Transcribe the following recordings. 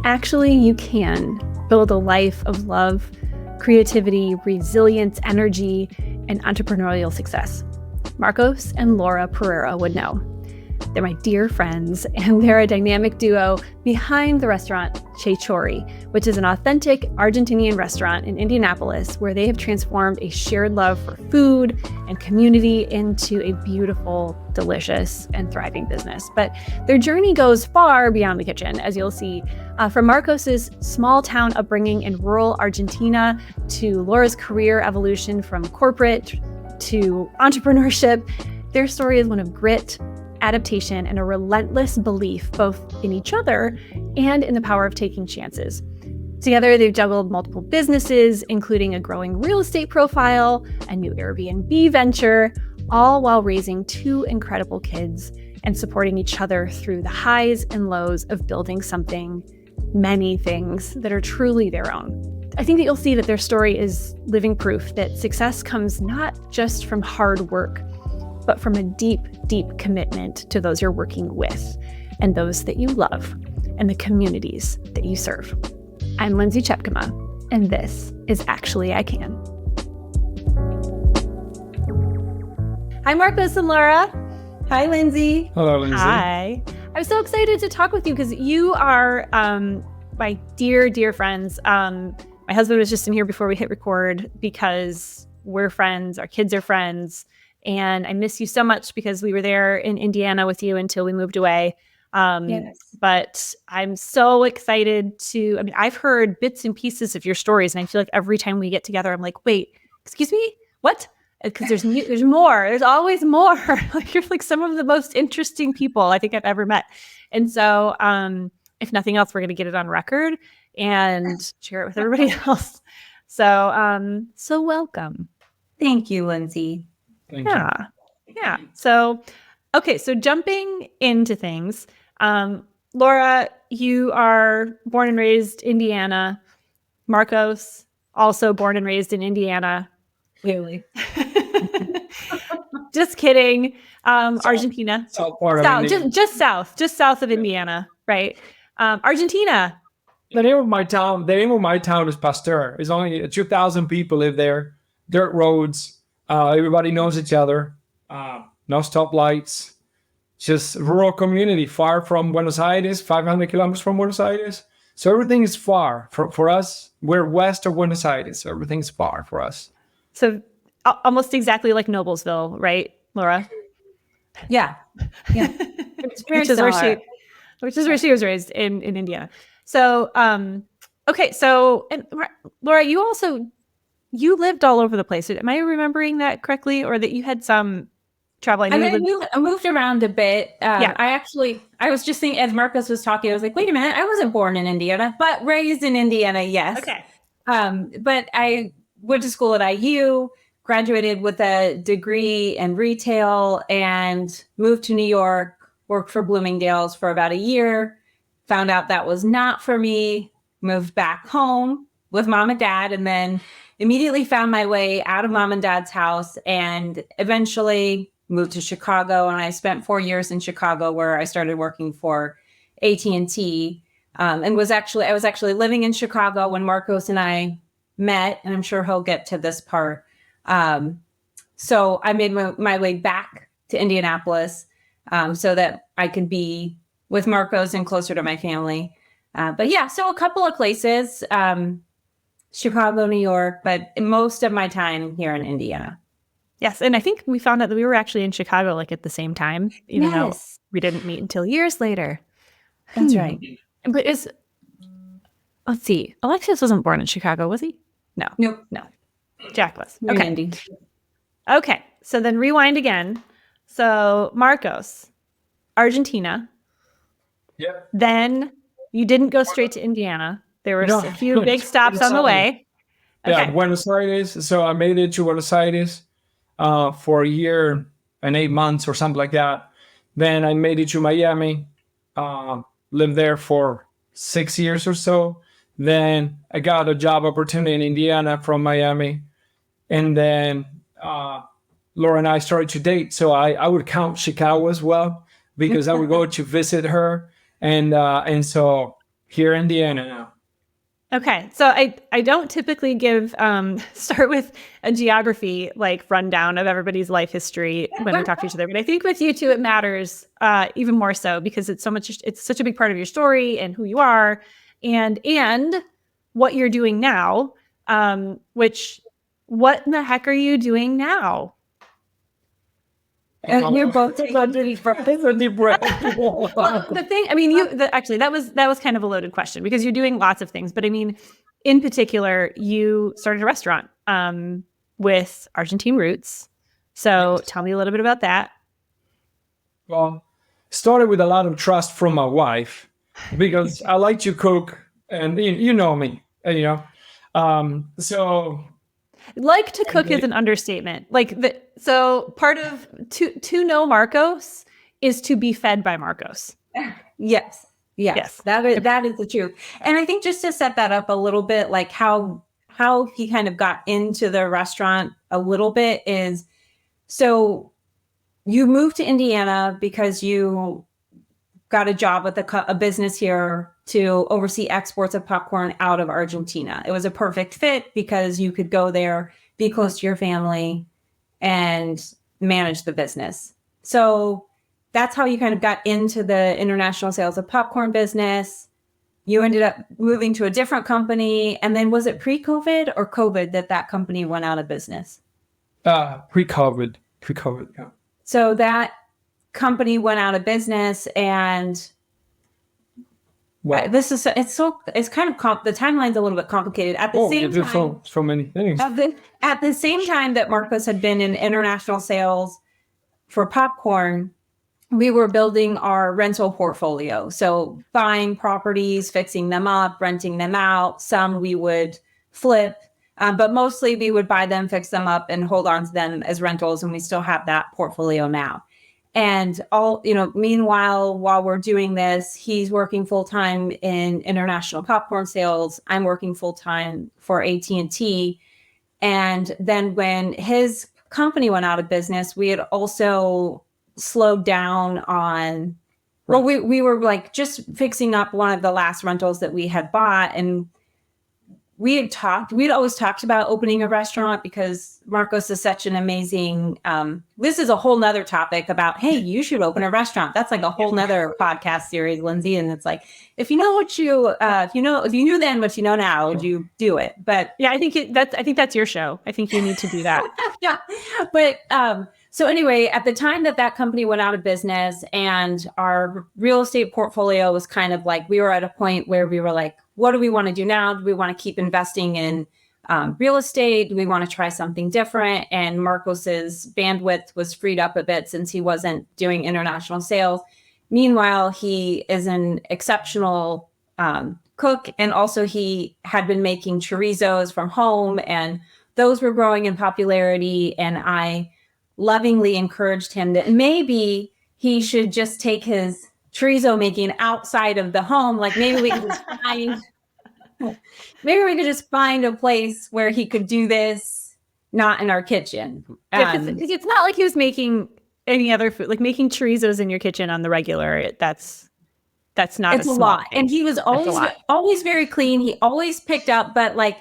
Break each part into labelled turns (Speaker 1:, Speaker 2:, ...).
Speaker 1: actually you can build a life of love, creativity, resilience, energy, and entrepreneurial success. Marcos and Laura Perera would know. They're my dear friends, and they're a dynamic duo behind the restaurant Che Chori, which is an authentic Argentinian restaurant in Indianapolis where they have transformed a shared love for food and community into a beautiful, delicious, and thriving business. But their journey goes far beyond the kitchen, as you'll see. From Marcos's small town upbringing in rural Argentina to Laura's career evolution from corporate to entrepreneurship, their story is one of grit, adaptation, and a relentless belief both in each other and in the power of taking chances. Together, they've juggled multiple businesses, including a growing real estate profile, a new Airbnb venture, all while raising two incredible kids and supporting each other through the highs and lows of building something, many things that are truly their own. I think that you'll see that their story is living proof that success comes not just from hard work, but from a deep, deep commitment to those you're working with and those that you love and the communities that you serve. I'm Lindsay Chepkema, and this is Actually I Can. Hi, Marcos and Laura.
Speaker 2: Hi, Lindsay.
Speaker 3: Hello, Lindsay.
Speaker 1: Hi. I'm so excited to talk with you because you are my dear, dear friends. My husband was just in here before we hit record because we're friends, our kids are friends. And I miss you so much because we were there in Indiana with you until we moved away.
Speaker 2: Yes.
Speaker 1: But I'm so excited I've heard bits and pieces of your stories. And I feel like every time we get together, I'm like, wait, excuse me? What? Because there's more. There's always more. Like, you're like some of the most interesting people I think I've ever met. And so if nothing else, we're going to get it on record and share it with everybody else. So welcome.
Speaker 2: Thank you, Lindsay.
Speaker 3: Thank you.
Speaker 1: Yeah. So jumping into things, Laura, you are born and raised Indiana. Marcos, also born and raised in Indiana.
Speaker 2: Clearly.
Speaker 1: Just kidding. Argentina.
Speaker 3: South part of India.
Speaker 1: Just south of Indiana, right? Argentina.
Speaker 3: The name of my town is Pasteur. It's only 2,000 people live there. Dirt roads. Everybody knows each other. No stoplights. Just rural community, far from Buenos Aires, 500 kilometers from Buenos Aires. So everything is far. For us, we're west of Buenos Aires, so everything's far for us.
Speaker 1: So almost exactly like Noblesville, right, Laura?
Speaker 2: Yeah. It's very
Speaker 1: which is where she was raised in Indiana. So, okay. So, and Laura, you lived all over the place. Am I remembering that correctly? Or that you had some travel?
Speaker 2: I moved around a bit.
Speaker 1: Yeah.
Speaker 2: I was just thinking, as Marcos was talking, I was like, wait a minute, I wasn't born in Indiana, but raised in Indiana, yes.
Speaker 1: Okay.
Speaker 2: But I went to school at IU, graduated with a degree in retail, and moved to New York, worked for Bloomingdale's for about a year, found out that was not for me, moved back home with mom and dad, and then immediately found my way out of mom and dad's house and eventually moved to Chicago. And I spent 4 years in Chicago where I started working for AT&T and I was actually living in Chicago when Marcos and I met, and I'm sure he'll get to this part. So I made my way back to Indianapolis so that I could be with Marcos and closer to my family. But yeah, so a couple of places, Chicago, New York, but most of my time here in Indiana.
Speaker 1: Yes. And I think we found out that we were actually in Chicago like at the same time, even though we didn't meet until years later.
Speaker 2: That's right.
Speaker 1: But let's see, Alexius wasn't born in Chicago, was he? No.
Speaker 2: Nope.
Speaker 1: No. Jack was.
Speaker 2: You're
Speaker 1: Okay.
Speaker 2: Indy.
Speaker 1: Okay. So then rewind again. So Marcos, Argentina.
Speaker 3: Yep.
Speaker 1: Then you didn't go straight to Indiana. There were a few big stops on the way. Okay.
Speaker 3: Yeah, Buenos Aires. So I made it to Buenos Aires for a year and 8 months or something like that. Then I made it to Miami, lived there for 6 years or so. Then I got a job opportunity in Indiana from Miami. And then Laura and I started to date. So I would count Chicago as well because I would go to visit her. And so here in Indiana now.
Speaker 1: Okay, so I don't typically give start with a geography like rundown of everybody's life history when we talk to each other, but I think with you two it matters even more so because it's such a big part of your story and who you are, and what you're doing now. What in the heck are you doing now?
Speaker 2: And you're both taking a deep breath.
Speaker 1: Well, the thing, I mean, actually, that was kind of a loaded question because you're doing lots of things. But I mean, in particular, you started a restaurant with Argentine roots. So tell me a little bit about that.
Speaker 3: Well, started with a lot of trust from my wife because I like to cook, and you know me, so.
Speaker 1: Like to cook is an understatement. So part of to know Marcos is to be fed by Marcos.
Speaker 2: Yes. That is the truth. And I think just to set that up a little bit, like how he kind of got into the restaurant a little bit is, so you moved to Indiana because you got a job with a business here to oversee exports of popcorn out of Argentina. It was a perfect fit because you could go there, be close to your family, and manage the business. So that's how you kind of got into the international sales of popcorn business. You ended up moving to a different company. And then was it pre-COVID or COVID that company went out of business?
Speaker 3: Pre-COVID, yeah.
Speaker 2: So that company went out of business, and it's kind of the timeline's a little bit complicated. At the same time,
Speaker 3: so many things.
Speaker 2: At the same time that Marcos had been in international sales for popcorn, we were building our rental portfolio. So buying properties, fixing them up, renting them out. Some we would flip, but mostly we would buy them, fix them up, and hold on to them as rentals. And we still have that portfolio now. And meanwhile, while we're doing this, he's working full-time in international popcorn sales. I'm working full-time for AT&T. And then when his company went out of business, we had also slowed down on, well, we were like just fixing up one of the last rentals that we had bought. And we'd always talked about opening a restaurant because Marcos is such an amazing, this is a whole nother topic about, hey, you should open a restaurant. That's like a whole nother podcast series, Lindsay. And it's like, if you knew then what you know now, would you do it? But
Speaker 1: yeah, I think that's your show. I think you need to do that.
Speaker 2: Yeah. But, so anyway, at the time that company went out of business and our real estate portfolio was kind of like, we were at a point where we were like, what do we want to do now? Do we want to keep investing in real estate? Do we want to try something different? And Marcos's bandwidth was freed up a bit since he wasn't doing international sales. Meanwhile, he is an exceptional cook. And also he had been making chorizos from home, and those were growing in popularity. And I lovingly encouraged him that maybe he should just take his chorizo making outside of the home. Like maybe we could just find a place where he could do this, not in our kitchen.
Speaker 1: It's not like he was making any other food, like making chorizos in your kitchen on the regular. That's not. It's a lot.
Speaker 2: And he was always very clean. He always picked up, but like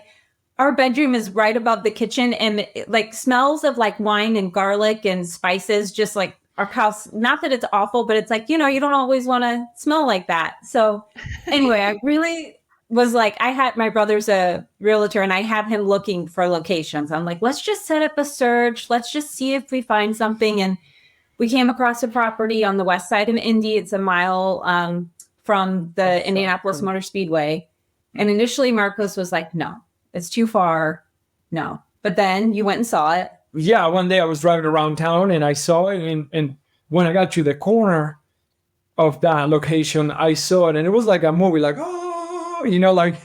Speaker 2: our bedroom is right above the kitchen, and like smells of like wine and garlic and spices, just like our house. Not that it's awful, but it's like, you don't always want to smell like that. So anyway, I really was like, my brother's a realtor and I have him looking for locations. I'm like, let's just set up a search. Let's just see if we find something. And we came across a property on the west side of Indy. It's a mile from the Indianapolis Motor Speedway. And initially Marcos was like, no, it's too far. No. But then you went and saw it.
Speaker 3: Yeah, one day I was driving around town and I saw it. And when I got to the corner of that location, I saw it. And it was like a movie, like, like...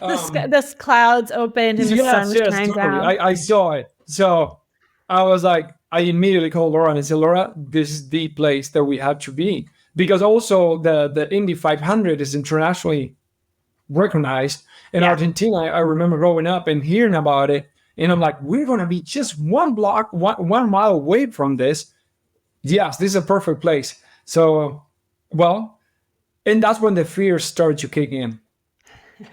Speaker 1: the clouds opened and the sun shines out.
Speaker 3: I saw it. So I was like, I immediately called Laura and I said, Laura, this is the place that we have to be. Because also the Indy 500 is internationally recognized. In Argentina, I remember growing up and hearing about it. And I'm like, we're going to be just one mile away from this. Yes, this is a perfect place. So, And that's when the fear started to kick in.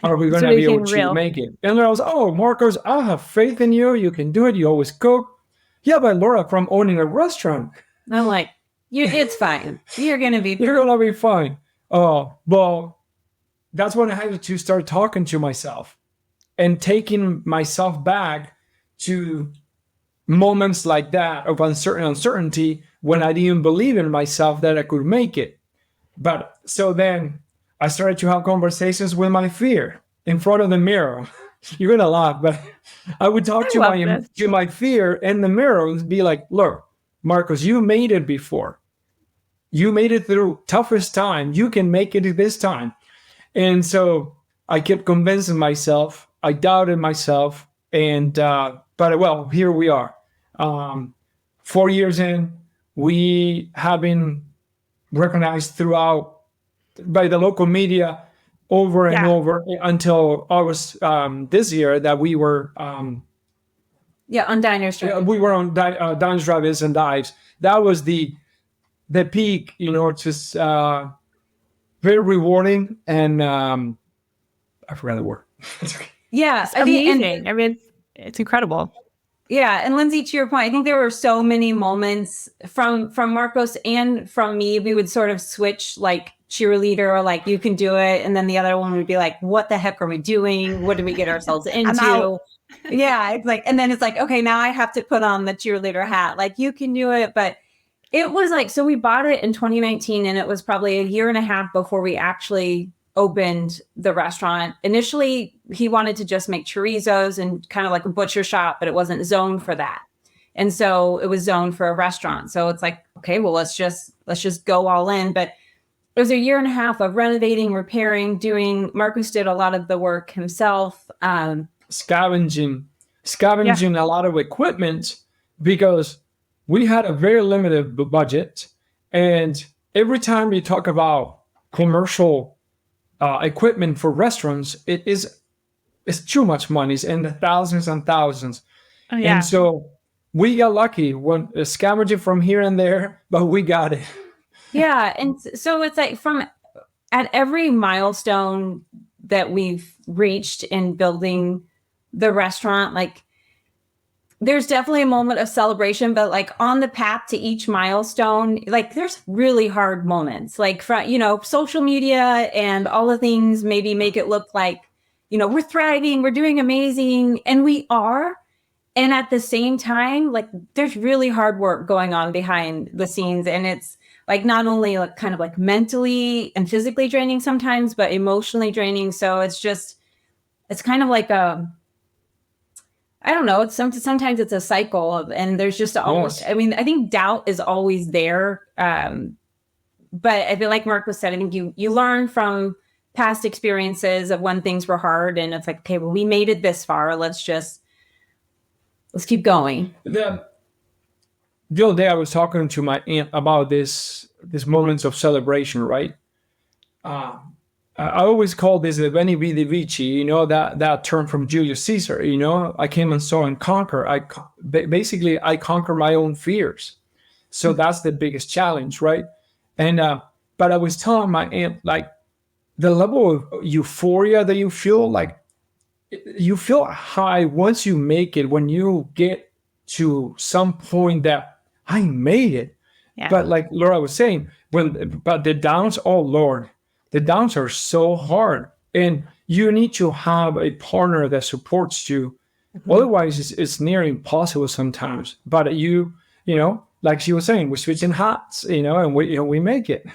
Speaker 3: Are we going
Speaker 1: So
Speaker 3: to
Speaker 1: it
Speaker 3: be able
Speaker 1: became
Speaker 3: to
Speaker 1: real.
Speaker 3: make it? And I was, oh, Marcos, I have faith in you. You can do it. You always cook. Yeah, but Laura, from owning a restaurant,
Speaker 2: I'm like, it's fine. You're going to be.
Speaker 3: you're going to be fine. Oh, well, that's when I had to start talking to myself and taking myself back to moments like that of uncertainty when I didn't believe in myself that I could make it. But so then I started to have conversations with my fear in front of the mirror. You're gonna laugh, but I would talk
Speaker 1: I
Speaker 3: to
Speaker 1: love this.
Speaker 3: my fear in the mirror and be like, "Look, Marcos, you made it before. You made it through toughest time. You can make it this time." And so I kept convincing myself. I doubted myself, and but well, here we are. 4 years in, we have been recognized throughout by the local media over and
Speaker 1: Yeah.
Speaker 3: over until August this year that we were
Speaker 2: On Diners Drive.
Speaker 3: we were on Diners, Drive-ins and Dives. That was the peak, it's just very rewarding, and I forgot the word.
Speaker 2: Yeah.
Speaker 1: It's amazing. I mean, it's incredible.
Speaker 2: Yeah, and Lindsay, to your point, I think there were so many moments from Marcos and from me. We would sort of switch like cheerleader or like you can do it, and then the other one would be like, "What the heck are we doing? What did we get ourselves into?" Yeah, it's like, and then it's like, okay, now I have to put on the cheerleader hat. Like you can do it, but it was like, so we bought it in 2019, and it was probably a year and a half before we actually opened the restaurant. Initially, he wanted to just make chorizos and kind of like a butcher shop, but it wasn't zoned for that. And so it was zoned for a restaurant. So it's like, okay, well, let's just go all in. But it was a year and a half of renovating, repairing, doing. Marcus did a lot of the work himself.
Speaker 3: Scavenging a lot of equipment because we had a very limited budget. And every time we talk about commercial equipment for restaurants, it's too much money. It's in the thousands and thousands.
Speaker 1: Oh, yeah.
Speaker 3: And so we got lucky when scavenging from here and there, but we got it.
Speaker 2: Yeah. And so it's like at every milestone that we've reached in building the restaurant, like there's definitely a moment of celebration, but like on the path to each milestone, like there's really hard moments, like from, social media and all the things maybe make it look like, we're thriving, we're doing amazing. And we are. And at the same time, like there's really hard work going on behind the scenes. And it's like not only like kind of like mentally and physically draining sometimes, but emotionally draining. So it's kind of like I don't know. It's sometimes it's a cycle and there's just always, I mean, I think doubt is always there. But I feel like Marcos said, I think you learn from past experiences of when things were hard, and it's like, okay, well, we made it this far. Let's keep going.
Speaker 3: The other day I was talking to my aunt about this moments of celebration, right? I always call this the Veni Vidi Vici, that term from Julius Caesar. I came and saw and conquer. I conquer my own fears. So that's the biggest challenge, right? And but I was telling my aunt, like, the level of euphoria that you feel, like you feel high once you make it, when you get to some point that I made it.
Speaker 1: Yeah.
Speaker 3: But like Laura was saying, but the downs, oh Lord, the downs are so hard, and you need to have a partner that supports you. Mm-hmm. Otherwise, it's near impossible sometimes. But like she was saying, we're switching hats, and we make it.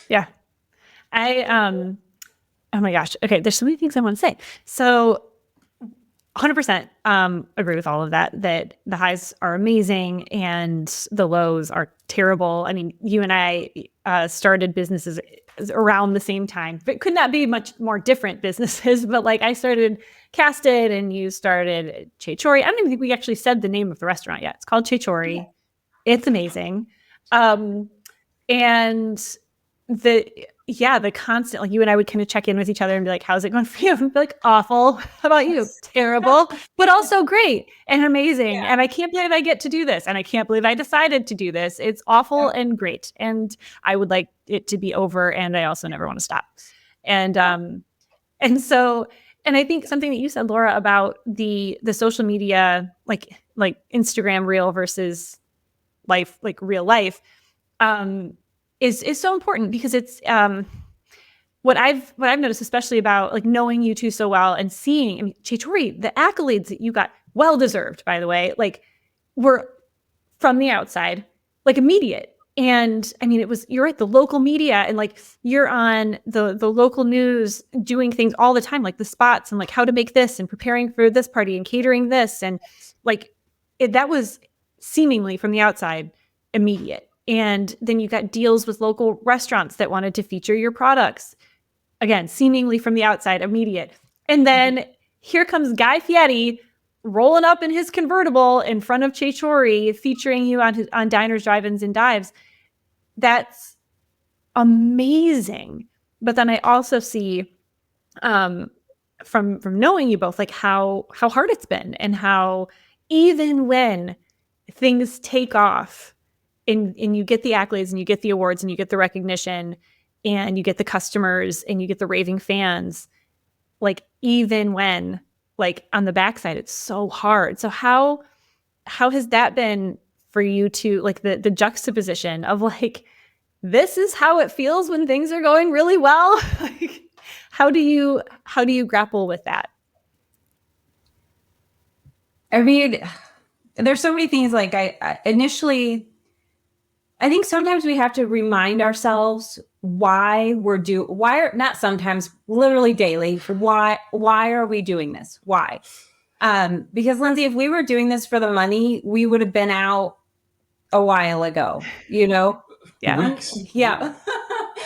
Speaker 1: Yeah. Oh my gosh. Okay. There's so many things I want to say. So 100% agree with all of that the highs are amazing and the lows are terrible. I mean, you and I started businesses around the same time, but could not be much more different businesses. But like I started Casted and you started Che Chori. I don't even think we actually said the name of the restaurant yet. It's called Che Chori. It's amazing. And the constant, like you and I would kind of check in with each other and be like, how's it going for you? And be like, awful. How about you? Terrible, but also great and amazing. And I can't believe I get to do this. And I can't believe I decided to do this. It's awful and great. And I would like it to be over. And I also never want to stop. And so, and I think something that you said, Laura, about the social media, like Instagram reel versus life, like real life, is so important, because it's what I've noticed, especially about like knowing you two so well and seeing, I mean, Che Chori, the accolades that you got, well deserved, by the way, like were from the outside, like immediate. And I mean, you're at the local media and like you're on the local news doing things all the time, like the spots and like how to make this and preparing for this party and catering this. And like that was seemingly from the outside immediate. And then you got deals with local restaurants that wanted to feature your products. Again, seemingly from the outside, immediate. And then here comes Guy Fieri rolling up in his convertible in front of Che Chori, featuring you on diners, drive-ins, and dives. That's amazing. But then I also see from knowing you both, like how hard it's been, and how even when things take off, and you get the accolades and you get the awards and you get the recognition and you get the customers and you get the raving fans, like even when like on the backside, it's so hard. So how has that been for you to, like the juxtaposition of like, this is how it feels when things are going really well? Like, how do you grapple with that?
Speaker 2: I mean, there's so many things. Like I initially, I think sometimes we have to remind ourselves why not sometimes, literally daily, for why are we doing this? Why? Because Lindsay, if we were doing this for the money, we would have been out a while ago, you know?
Speaker 3: Yeah.
Speaker 2: Yeah.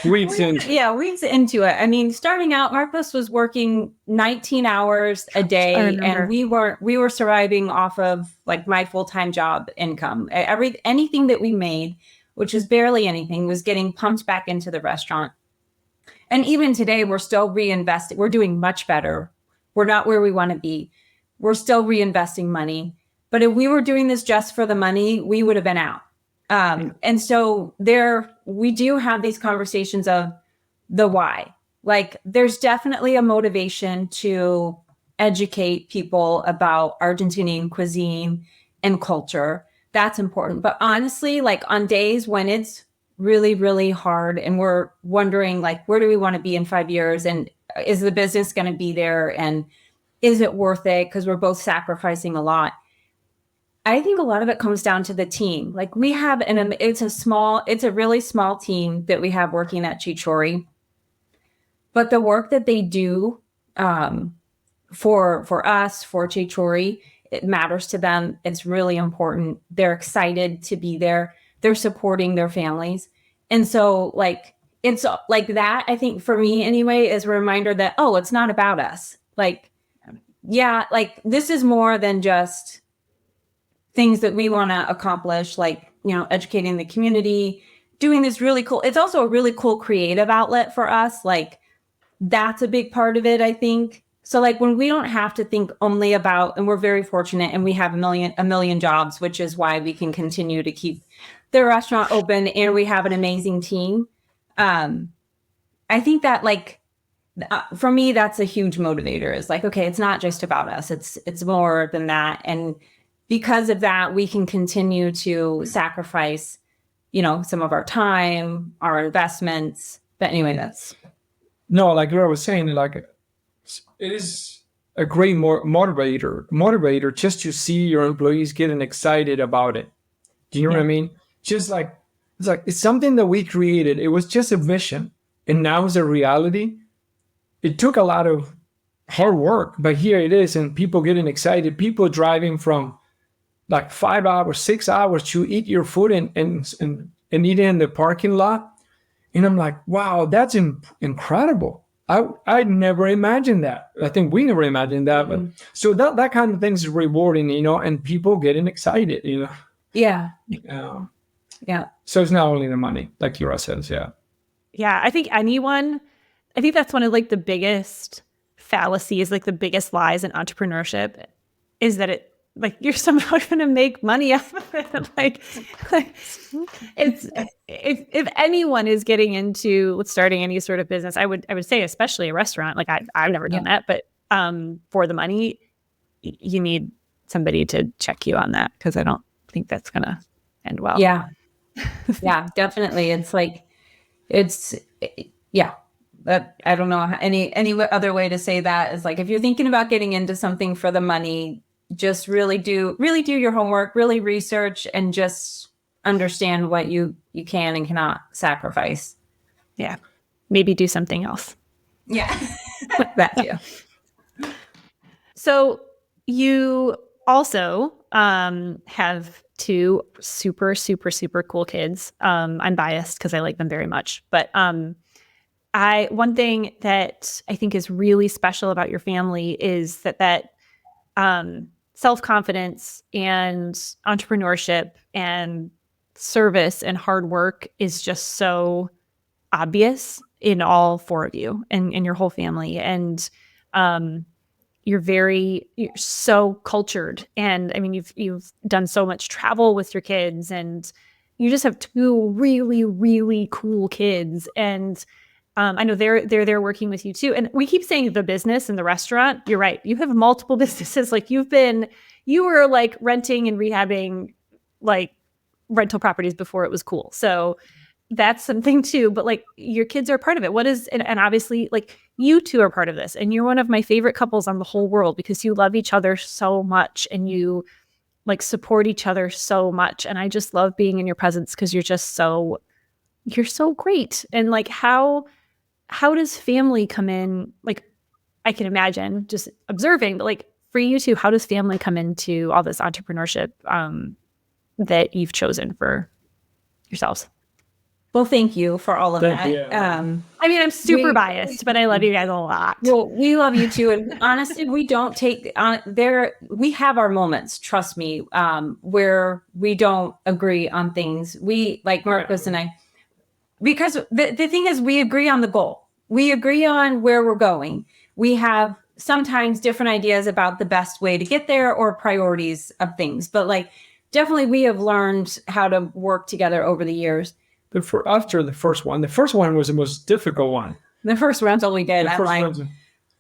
Speaker 3: Weeks
Speaker 2: into it. I mean, starting out, Marcos was working 19 hours a day, and we were surviving off of like my full-time job income. Anything that we made, which is barely anything, was getting pumped back into the restaurant. And even today, we're still reinvesting. We're doing much better. We're not where we want to be. We're still reinvesting money. But if we were doing this just for the money, we would have been out. And so we do have these conversations of the why. Like, there's definitely a motivation to educate people about Argentinian cuisine and culture. That's important. But honestly, like on days when it's really, really hard and we're wondering, like, where do we want to be in 5 years? And is the business going to be there? And is it worth it? Because we're both sacrificing a lot. I think a lot of it comes down to the team. Like, we have it's a really small team that we have working at Che Chori. But the work that they do for us, for Che Chori, it matters to them. It's really important. They're excited to be there. They're supporting their families. And so like, it's like that, I think for me anyway, is a reminder that, oh, it's not about us. Like, yeah, like this is more than just things that we want to accomplish, like, you know, educating the community, doing this really cool. It's also a really cool creative outlet for us. Like, that's a big part of it, I think. So like when we don't have to think only about, and we're very fortunate and we have a million jobs, which is why we can continue to keep the restaurant open, and we have an amazing team. I think that like, for me, that's a huge motivator. Is like, okay, it's not just about us. It's more than that. And because of that, we can continue to sacrifice, you know, some of our time, our investments. But anyway,
Speaker 3: no, like Laura was saying, like, it is a great motivator just to see your employees getting excited about it. Do you know what I mean? Just like, it's something that we created. It was just a vision, and now it's a reality. It took a lot of hard work, but here it is, and people getting excited. People driving from like 5 hours, 6 hours to eat your food and eat it in the parking lot. And I'm like, wow, that's incredible. I never imagined that. I think we never imagined that. But so that kind of thing is rewarding, you know, and people getting excited, you know.
Speaker 2: Yeah.
Speaker 3: Yeah. So it's not only the money, like Laura says, yeah.
Speaker 1: Yeah, I think that's one of like the biggest fallacies, like the biggest lies in entrepreneurship is that it like you're somehow going to make money off of it. like it's if anyone is getting into starting any sort of business, I would say especially a restaurant. Like I've never done that, but for the money, you need somebody to check you on that because I don't think that's going to end well.
Speaker 2: Yeah, yeah, definitely. It's like yeah. That I don't know any other way to say that is like if you're thinking about getting into something for the money, just really do your homework, really research, and just understand what you can and cannot sacrifice.
Speaker 1: Yeah, maybe do something else.
Speaker 2: Yeah, that too.
Speaker 1: So you also have two super, super, super cool kids. I'm biased because I like them very much, but one thing that I think is really special about your family is that self-confidence and entrepreneurship and service and hard work is just so obvious in all four of you and in your whole family. And you're so cultured. And I mean, you've done so much travel with your kids, and you just have two really, really cool kids. And I know they're there working with you too. And we keep saying the business and the restaurant. You're right. You have multiple businesses. Like you were like renting and rehabbing like rental properties before it was cool. So that's something too. But like your kids are part of it. And obviously like you two are part of this. And you're one of my favorite couples on the whole world because you love each other so much and you like support each other so much. And I just love being in your presence because you're so great. And like how does family come in? Like, I can imagine just observing, but like for you too, how does family come into all this entrepreneurship that you've chosen for yourselves?
Speaker 2: Well, thank you for all of that.
Speaker 1: I mean, I'm super biased, but I love you guys a lot.
Speaker 2: Well, we love you too. And honestly, we don't take we have our moments, trust me, where we don't agree on things. We like Marcos and I, because the thing is we agree on the goal. We agree on where we're going. We have sometimes different ideas about the best way to get there or priorities of things. But like, definitely we have learned how to work together over the years.
Speaker 3: After the first one was the most difficult one.
Speaker 2: The first rental we did, I'm like,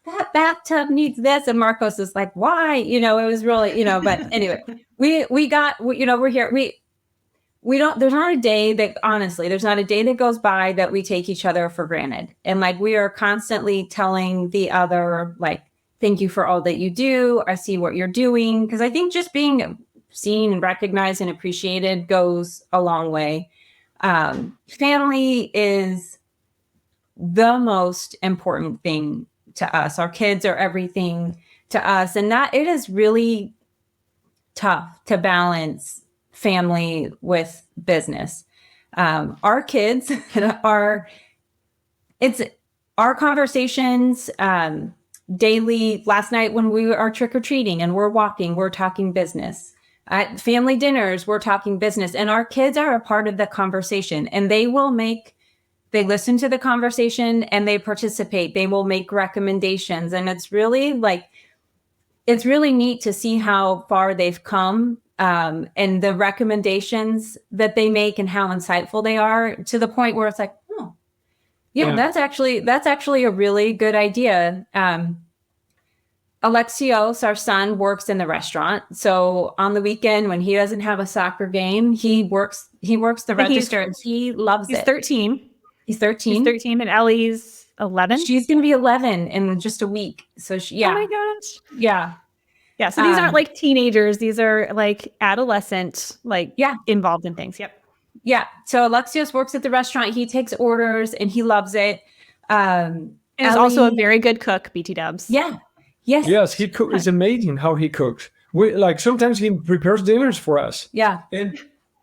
Speaker 2: that bathtub needs this. And Marcos is like, why? It was really, but anyway, we're here. There's not a day that goes by that we take each other for granted. And like, we are constantly telling the other, like, thank you for all that you do. I see what you're doing. Cause I think just being seen and recognized and appreciated goes a long way. Family is the most important thing to us. Our kids are everything to us. And that it is really tough to balance family with business. Our kids our conversations daily. Last night when we are trick-or-treating and we're walking, we're talking business. At family dinners, we're talking business, and our kids are a part of the conversation, and they listen to the conversation and they participate. They will make recommendations. And it's really neat to see how far they've come. And the recommendations that they make and how insightful they are, to the point where it's like, oh, yeah. that's actually a really good idea. Alexios, our son, works in the restaurant. So on the weekend when he doesn't have a soccer game, he works the register. He loves it.
Speaker 1: He's 13.
Speaker 2: He's 13.
Speaker 1: He's 13 and Ellie's 11.
Speaker 2: She's going to be 11 in just a week. So yeah.
Speaker 1: Oh my gosh.
Speaker 2: Yeah.
Speaker 1: Yeah. So these aren't like teenagers. These are like adolescent, involved in things. Yep.
Speaker 2: Yeah. So Alexios works at the restaurant. He takes orders and he loves it.
Speaker 1: And is also a very good cook, BT Dubs.
Speaker 2: Yeah. Yes.
Speaker 3: Yes. He cooks. It's amazing how he cooks. Sometimes he prepares dinners for us.
Speaker 2: Yeah.
Speaker 3: And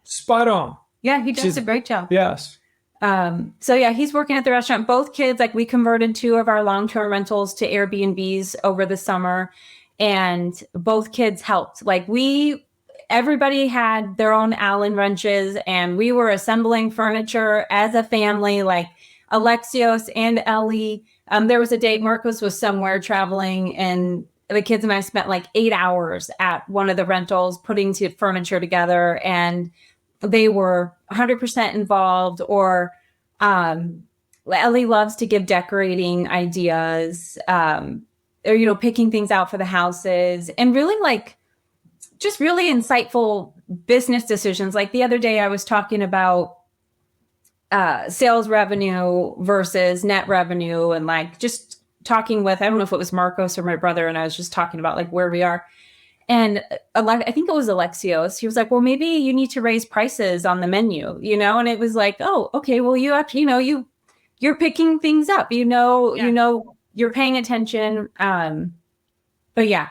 Speaker 3: spot on.
Speaker 2: Yeah. He does a great job.
Speaker 3: Yes.
Speaker 2: So yeah, he's working at the restaurant. Both kids, like we converted 2 of our long-term rentals to Airbnbs over the summer, and both kids helped. Like everybody had their own Allen wrenches and we were assembling furniture as a family. Like Alexios and Ellie. There was a day Marcos was somewhere traveling, and the kids and I spent like 8 hours at one of the rentals putting furniture together, and they were 100% involved. Or Ellie loves to give decorating ideas, or picking things out for the houses, and really like just really insightful business decisions. Like the other day I was talking about sales revenue versus net revenue, and like just talking with, I don't know if it was Marcos or my brother, and I was just talking about like where we are. And I think it was Alexios. He was like, well, maybe you need to raise prices on the menu, and it was like, oh, okay, well, you actually, you're picking things up, you're paying attention. But yeah,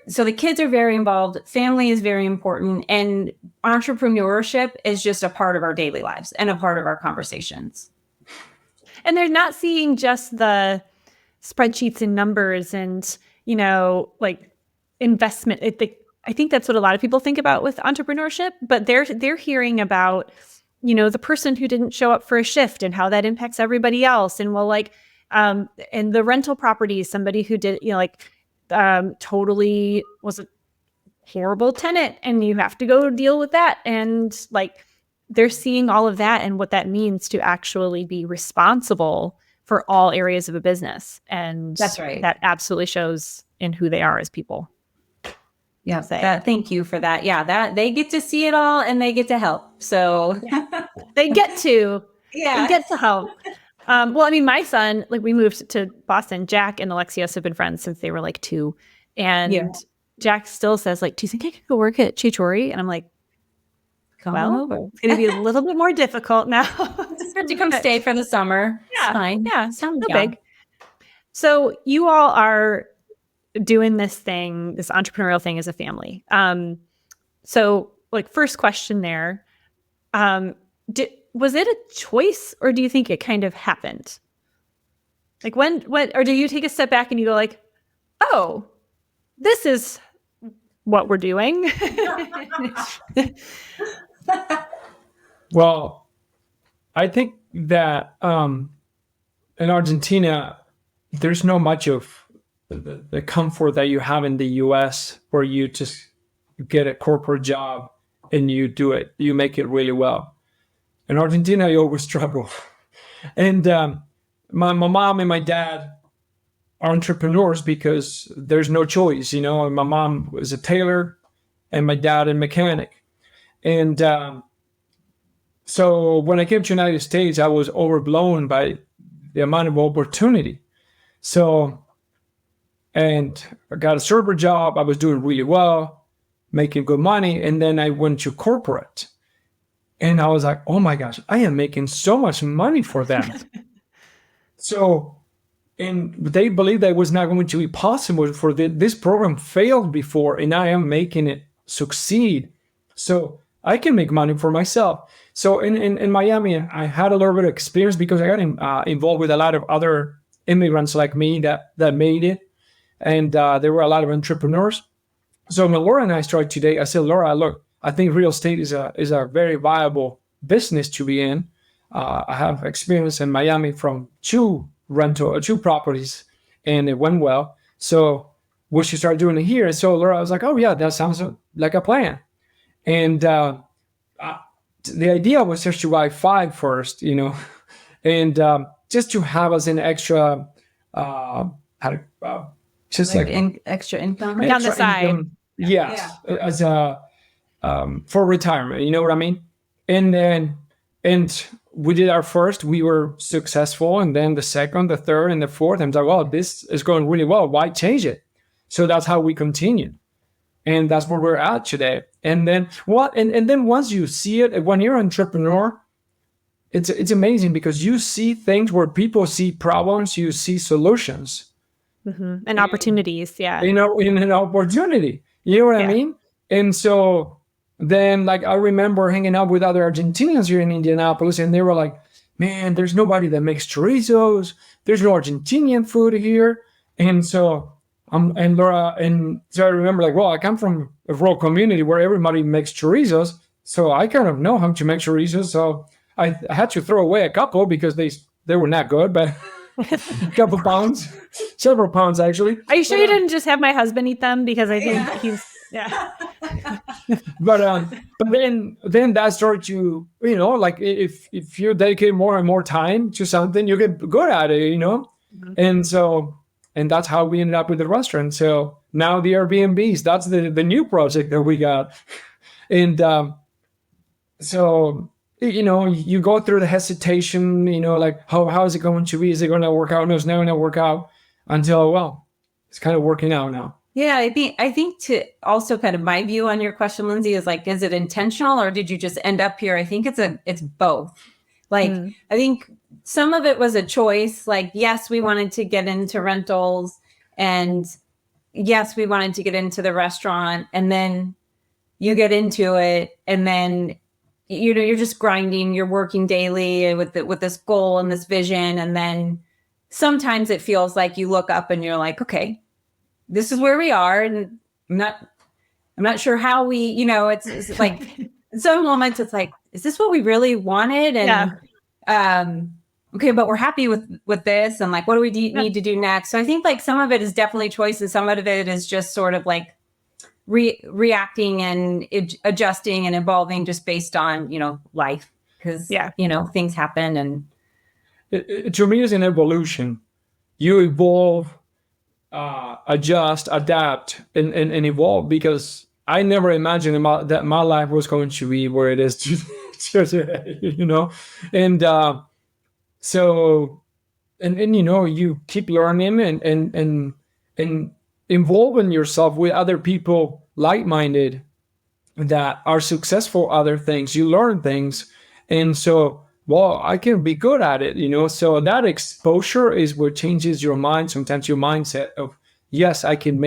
Speaker 2: so the kids are very involved. Family is very important. And entrepreneurship is just a part of our daily lives and a part of our conversations.
Speaker 1: And they're not seeing just the spreadsheets and numbers and, like investment. I think that's what a lot of people think about with entrepreneurship, but they're hearing about, the person who didn't show up for a shift and how that impacts everybody else. And and the rental properties, somebody who did, totally was a horrible tenant, and you have to go deal with that. And like, they're seeing all of that and what that means to actually be responsible for all areas of a business. And
Speaker 2: that's right.
Speaker 1: That absolutely shows in who they are as people.
Speaker 2: Yeah. Thank you for that. Yeah. That they get to see it all and they get to help. So
Speaker 1: they get to help. Well, I mean, my son, like we moved to Boston, Jack and Alexios have been friends since they were like 2. And Jack still says like, do you think I could go work at Che Chori? And I'm like, well, it's going to be a little bit more difficult now.
Speaker 2: to come stay for the summer.
Speaker 1: Yeah.
Speaker 2: It's fine.
Speaker 1: Yeah. Sounds big. So you all are doing this entrepreneurial thing as a family. So like first question there, was it a choice, or do you think it kind of happened? Like or do you take a step back and you go like, oh, this is what we're doing?
Speaker 3: Well, I think that in Argentina, there's not much of the comfort that you have in the US, where you just get a corporate job and you do it, you make it really well. In Argentina, you always struggle. And my mom and my dad are entrepreneurs because there's no choice. My mom was a tailor and my dad a mechanic. And so when I came to the United States, I was overblown by the amount of opportunity. And I got a server job. I was doing really well, making good money. And then I went to corporate. And I was like, oh my gosh, I am making so much money for them. And they believed that it was not going to be possible for this program failed before, and I am making it succeed. So I can make money for myself. So in Miami, I had a little bit of experience because I got involved with a lot of other immigrants like me that made it. And there were a lot of entrepreneurs. So when Laura and I started today, I said, Laura, look, I think real estate is a very viable business to be in. I have experience in Miami from 2 properties, and it went well. So we should start doing it here. And so Laura was like, oh yeah, that sounds like a plan. And the idea was just to buy 5 first, and just to have as an extra,
Speaker 2: extra income
Speaker 1: on the side.
Speaker 3: Yes, as a for retirement, you know what I mean? And we did our first, we were successful, and then the second, the third, and the fourth. I'm like, well, this is going really well. Why change it? So that's how we continued. And that's where we're at today. And then and then once you see it, when you're an entrepreneur, it's amazing because you see things where people see problems, you see solutions.
Speaker 1: Mm-hmm. And opportunities, yeah.
Speaker 3: In an opportunity. You know what I mean? And so then, like, I remember hanging out with other Argentinians here in Indianapolis, and they were like, man, there's nobody that makes chorizos. There's no Argentinian food here. And so, and Laura, and so I remember, like, well, I come from a rural community where everybody makes chorizos. So I kind of know how to make chorizos. So I had to throw away a couple because they they were not good, but a couple pounds, several pounds actually.
Speaker 1: Are you sure you didn't just have my husband eat them? Because I think he's, yeah.
Speaker 3: But then that starts to, like if you dedicate more and more time to something, you get good at it, and that's how we ended up with the restaurant. So now the Airbnbs, that's the new project that we got. And so you go through the hesitation, like how is it going to be? Is it going to work out? No, it's not going to work out until, well, it's kind of working out now.
Speaker 2: Yeah, I think to also kind of my view on your question, Lindsay, is like, is it intentional or did you just end up here? I think it's both. Like, I think some of it was a choice. Like, yes, we wanted to get into rentals, and yes, we wanted to get into the restaurant, and then you get into it, and then you're just grinding, you're working daily with this goal and this vision, and then sometimes it feels like you look up and you're like, okay, this is where we are, and I'm not sure how we, it's like in some moments it's like, is this what we really wanted? And okay, but we're happy with this, and like, what do we need to do next? So I think like some of it is definitely choice, and some of it is just sort of like reacting and adjusting and evolving just based on life, because things happen, and
Speaker 3: to me it's an evolution. You evolve, adjust, adapt, and evolve, because I never imagined that my life was going to be where it is today, and so you keep learning and involving yourself with other people like-minded that are successful other things. You learn things, and so, well, I can be good at it, so that exposure is what changes your mind, sometimes your mindset of, yes, I can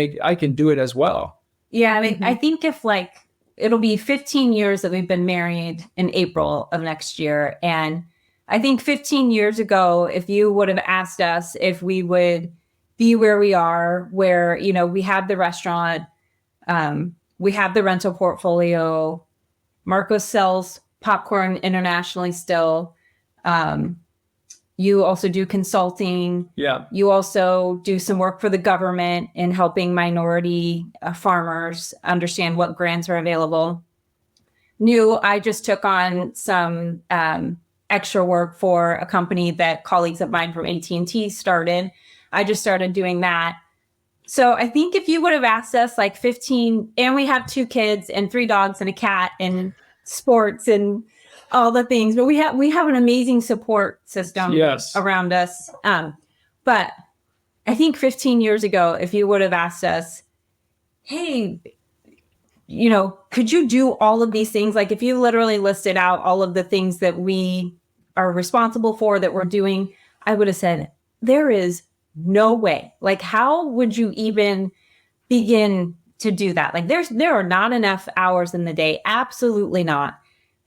Speaker 3: do it as well.
Speaker 2: Yeah, I mean, I think if like it'll be 15 years that we've been married in April of next year, and I think 15 years ago, if you would have asked us if we would be where we are, where, we have the restaurant, we have the rental portfolio, Marcos sells popcorn internationally still. You also do consulting.
Speaker 3: Yeah.
Speaker 2: You also do some work for the government in helping minority farmers understand what grants are available. I just took on some extra work for a company that colleagues of mine from AT&T started. I just started doing that. So I think if you would have asked us like 15, and we have 2 kids and 3 dogs and a cat and sports and all the things, but we have an amazing support system around us. But I think 15 years ago, if you would have asked us, hey, could you do all of these things? Like if you literally listed out all of the things that we are responsible for, that we're doing, I would have said, there is no way. Like, how would you even begin to do that? Like there are not enough hours in the day. Absolutely not.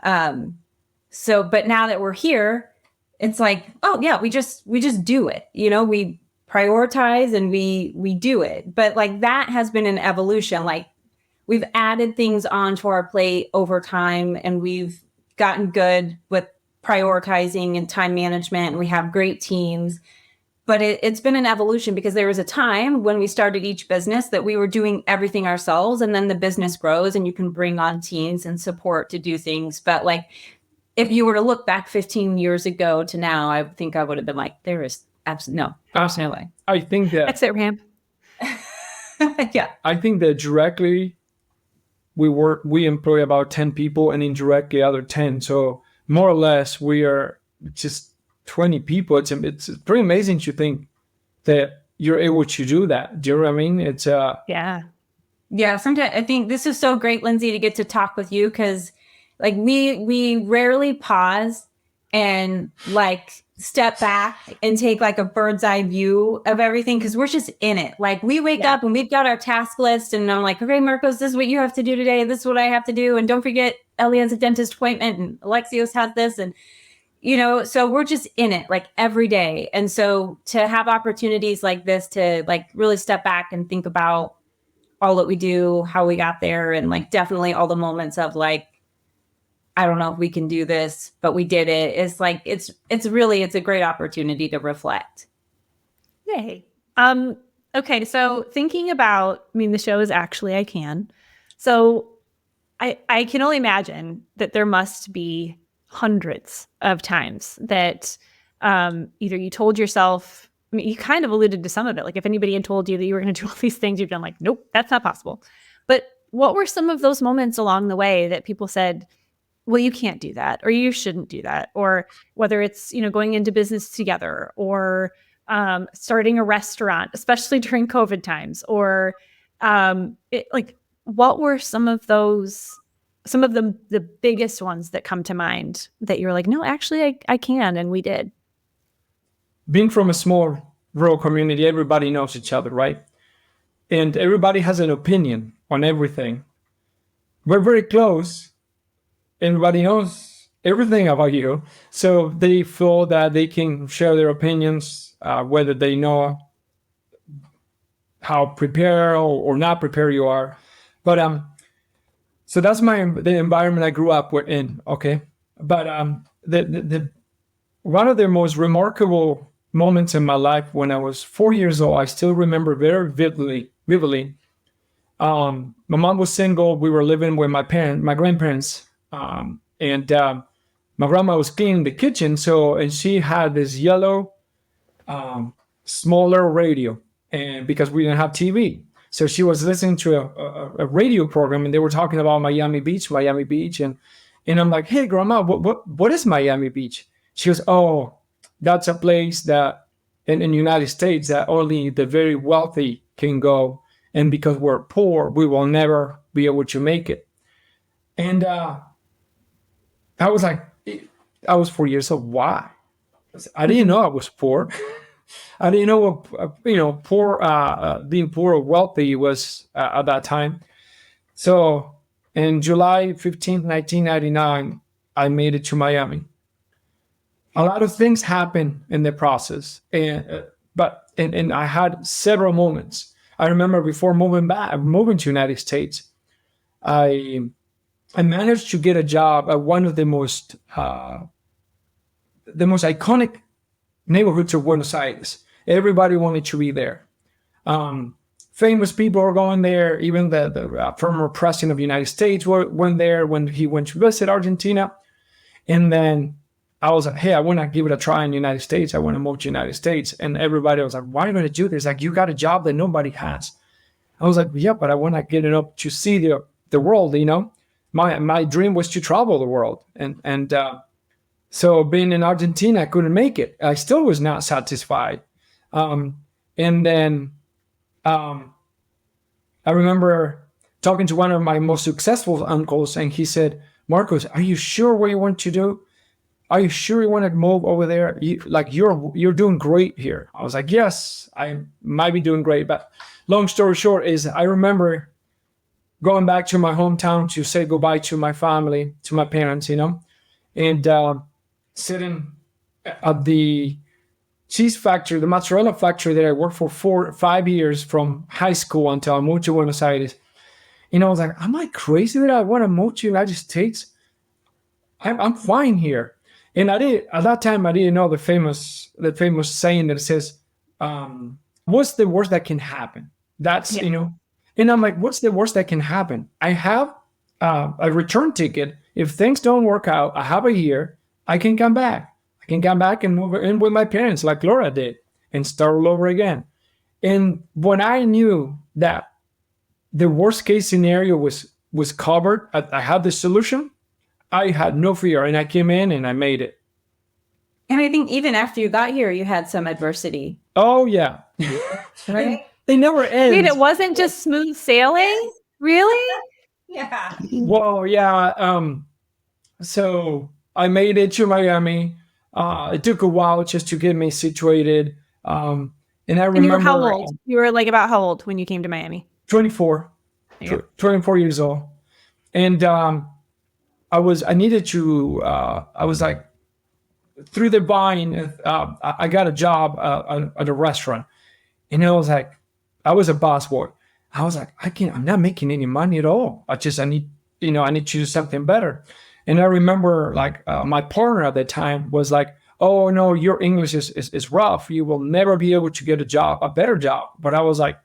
Speaker 2: But now that we're here, it's like, oh yeah, we just do it. We prioritize and we do it. But like that has been an evolution. Like we've added things onto our plate over time, and we've gotten good with prioritizing and time management, and we have great teams. But it's been an evolution, because there was a time when we started each business that we were doing everything ourselves, and then the business grows and you can bring on teams and support to do things. But like, if you were to look back 15 years ago to now, I think I would have been like, there is absolutely no way.
Speaker 3: I think that
Speaker 1: that's it, Ram.
Speaker 2: Yeah.
Speaker 3: I think that directly we employ about 10 people, and indirectly other 10. So more or less we are just 20 people. It's pretty amazing to think that you're able to do that. Do you know what I mean? It's
Speaker 1: yeah.
Speaker 2: Sometimes I think this is so great, Lindsay, to get to talk with you, because like we rarely pause and like step back and take like a bird's eye view of everything, because we're just in it. Like we wake up and we've got our task list, and I'm like, okay, Marcos, this is what you have to do today. This is what I have to do. And don't forget, Ellie has a dentist appointment, and Alexios has this. And, so we're just in it like every day. And so to have opportunities like this to like really step back and think about all that we do, how we got there, and like definitely all the moments of like, I don't know if we can do this, but we did it. It's like, it's really, it's a great opportunity to reflect.
Speaker 1: Yay. Okay, so thinking about, I mean, the show is Actually I Can. So I can only imagine that there must be hundreds of times that either you told yourself, I mean, you kind of alluded to some of it. Like if anybody had told you that you were going to do all these things, you've done like, nope, that's not possible. But what were some of those moments along the way that people said, well, you can't do that, or you shouldn't do that, or whether it's, going into business together, or starting a restaurant, especially during COVID times, or what were some of the biggest ones that come to mind that you're like, no, actually I can, and we did?
Speaker 3: Being from a small rural community, everybody knows each other, right? And everybody has an opinion on everything. We're very close. Everybody knows everything about you. So they feel that they can share their opinions, whether they know how prepared or not prepared you are. But so that's the environment I grew up in. Okay, but the one of the most remarkable moments in my life when I was 4 years old, I still remember very vividly. My mom was single. We were living with my grandparents, and my grandma was cleaning the kitchen. And she had this yellow, smaller radio, and because we didn't have TV, so she was listening to a radio program, and they were talking about Miami Beach, and I'm like, hey, Grandma, what is Miami Beach? She goes, oh, that's a place that in the United States that only the very wealthy can go. And because we're poor, we will never be able to make it. And I was 4 years old. Why? I didn't know I was poor. I didn't know what, being poor or wealthy was at that time. So in July 15th, 1999, I made it to Miami. A lot of things happened in the process, but I had several moments. I remember before moving to United States, I managed to get a job at one of the most iconic neighborhoods of Buenos Aires. Everybody wanted to be there. Famous people are going there. Even the former president of the United States went there when he went to visit Argentina. And then I was like, hey, I want to give it a try in the United States. I want to move to the United States. And everybody was like, why are you going to do this? Like, you got a job that nobody has. I was like, yeah, but I want to get it up to see the world, My dream was to travel the world. And so being in Argentina, I couldn't make it. I still was not satisfied. And then I remember talking to one of my most successful uncles, and he said, Marcos, are you sure what you want to do? Are you sure you want to move over there? You're doing great here. I was like, yes, I might be doing great. But long story short is I remember going back to my hometown to say goodbye to my family, to my parents, and sitting at the cheese factory, the mozzarella factory that I worked for 4 or 5 years from high school until I moved to Buenos Aires. I was like, am I crazy that I want to move to the United States? I'm fine here. And at that time, I didn't know the famous saying that says, what's the worst that can happen? That's, and I'm like, what's the worst that can happen? I have a return ticket. If things don't work out, I have a year, I can come back. I can come back and move in with my parents like Laura did and start all over again. And when I knew that the worst case scenario was covered, I had the solution, I had no fear, and I came in and I made it.
Speaker 2: And I think even after you got here, you had some adversity.
Speaker 3: Oh, yeah.
Speaker 2: Right?
Speaker 3: They never end.
Speaker 1: Wait, it wasn't just smooth sailing? Really?
Speaker 2: Yeah.
Speaker 3: Well, yeah. So I made it to Miami. It took a while just to get me situated. And I remember.
Speaker 1: And you were how old? You were like about how old when you came to Miami?
Speaker 3: 24. Yeah. 24 years old. And I was like, through the vine, I got a job at a restaurant. And I was like, I was a busboy. I was like, I'm not making any money at all. I need to do something better. And I remember like my partner at the time was like, oh no, your English is rough. You will never be able to get a better job. But I was like,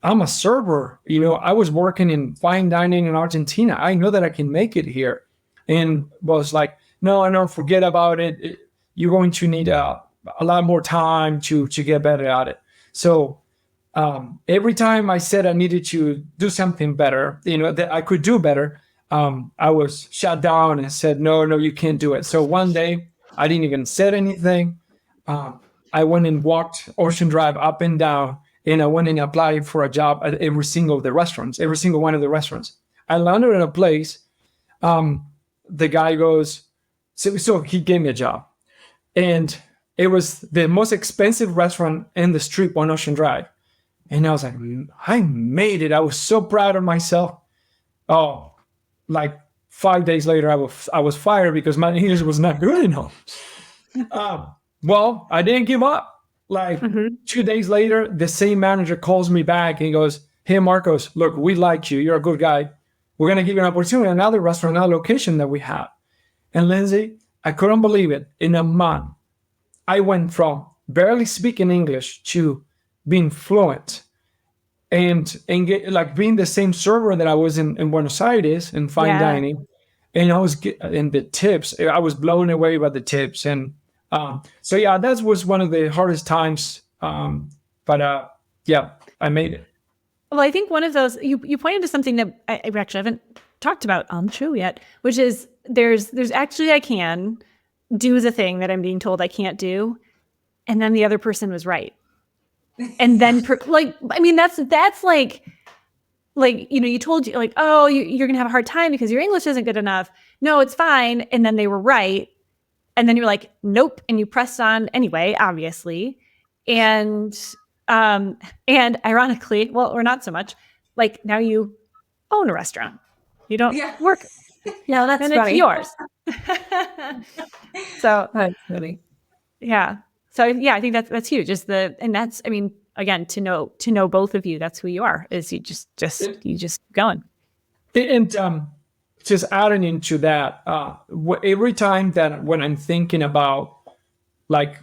Speaker 3: I'm a server. I was working in fine dining in Argentina. I know that I can make it here. And was like, no, forget about it. You're going to need a lot more time to get better at it. So every time I said I needed to do something better, that I could do better, I was shut down and said, no, you can't do it. So one day I didn't even say anything. I went and walked Ocean Drive up and down, and I went and applied for a job at every single one of the restaurants. I landed in a place. The guy goes, so he gave me a job, and it was the most expensive restaurant in the strip on Ocean Drive. And I was like, I made it. I was so proud of myself. Oh, like 5 days later, I was fired because my English was not good enough. Well, I didn't give up. Like 2 days later, the same manager calls me back and he goes, hey, Marcos, look, we like you. You're a good guy. We're going to give you an opportunity at another restaurant, another location that we have. And Lindsay, I couldn't believe it. In a month, I went from barely speaking English to being fluent and like being the same server that I was in Buenos Aires in fine dining. And I was in the tips. I was blown away by the tips. And so, yeah, that was one of the hardest times. But I made it.
Speaker 1: Well, I think one of those, you pointed to something that I actually haven't talked about on the show yet, which is there's actually, I can do the thing that I'm being told I can't do. And then the other person was right. And then that's like, you told you like, oh, you're going to have a hard time because your English isn't good enough. No, it's fine. And then they were right. And then you're like, nope. And you pressed on anyway, obviously. And ironically, well, or not so much, like now you own a restaurant. You don't work.
Speaker 2: No, that's
Speaker 1: and
Speaker 2: funny.
Speaker 1: It's yours. So
Speaker 2: that's funny.
Speaker 1: Yeah. So yeah, I think that's huge. And that's, I mean, again, to know both of you, that's who you are, is you just going.
Speaker 3: And just adding into that, every time that when I'm thinking about like,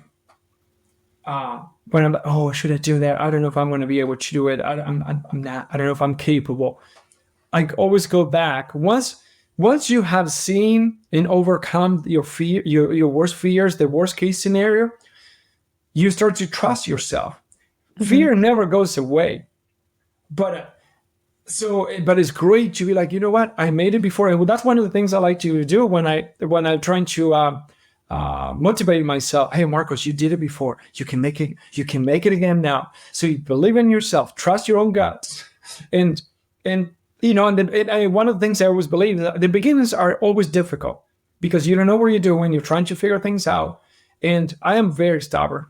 Speaker 3: when I'm like, oh, should I do that? I don't know if I'm going to be able to do it. I'm not. I don't know if I'm capable. I always go back. Once you have seen and overcome your fear, your worst fears, the worst case scenario, you start to trust yourself. Fear never goes away, but it's great to be like, you know what, I made it before. And that's one of the things I like to do when I'm trying to motivate myself. Hey, Marcos, you did it before. You can make it. You can make it again now. So you believe in yourself, trust your own guts, and one of the things I always believe, the beginnings are always difficult because you don't know what you're doing. You're trying to figure things out, and I am very stubborn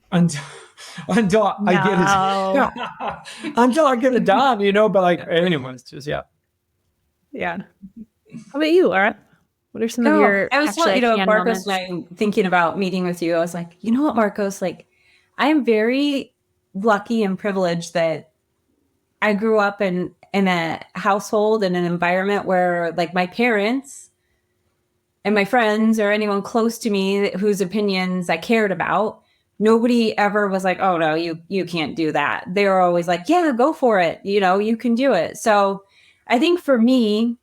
Speaker 3: until I get it done. But like anyways, just
Speaker 1: yeah. How about you, Laura? What are some of your?
Speaker 2: I was Marcos and I thinking about meeting with you. I was like, you know what, Marcos? Like, I am very lucky and privileged that I grew up in a household and an environment where like my parents and my friends or anyone close to me whose opinions I cared about, nobody ever was like, oh no, you can't do that. They were always like, yeah, go for it. You can do it. So I think for me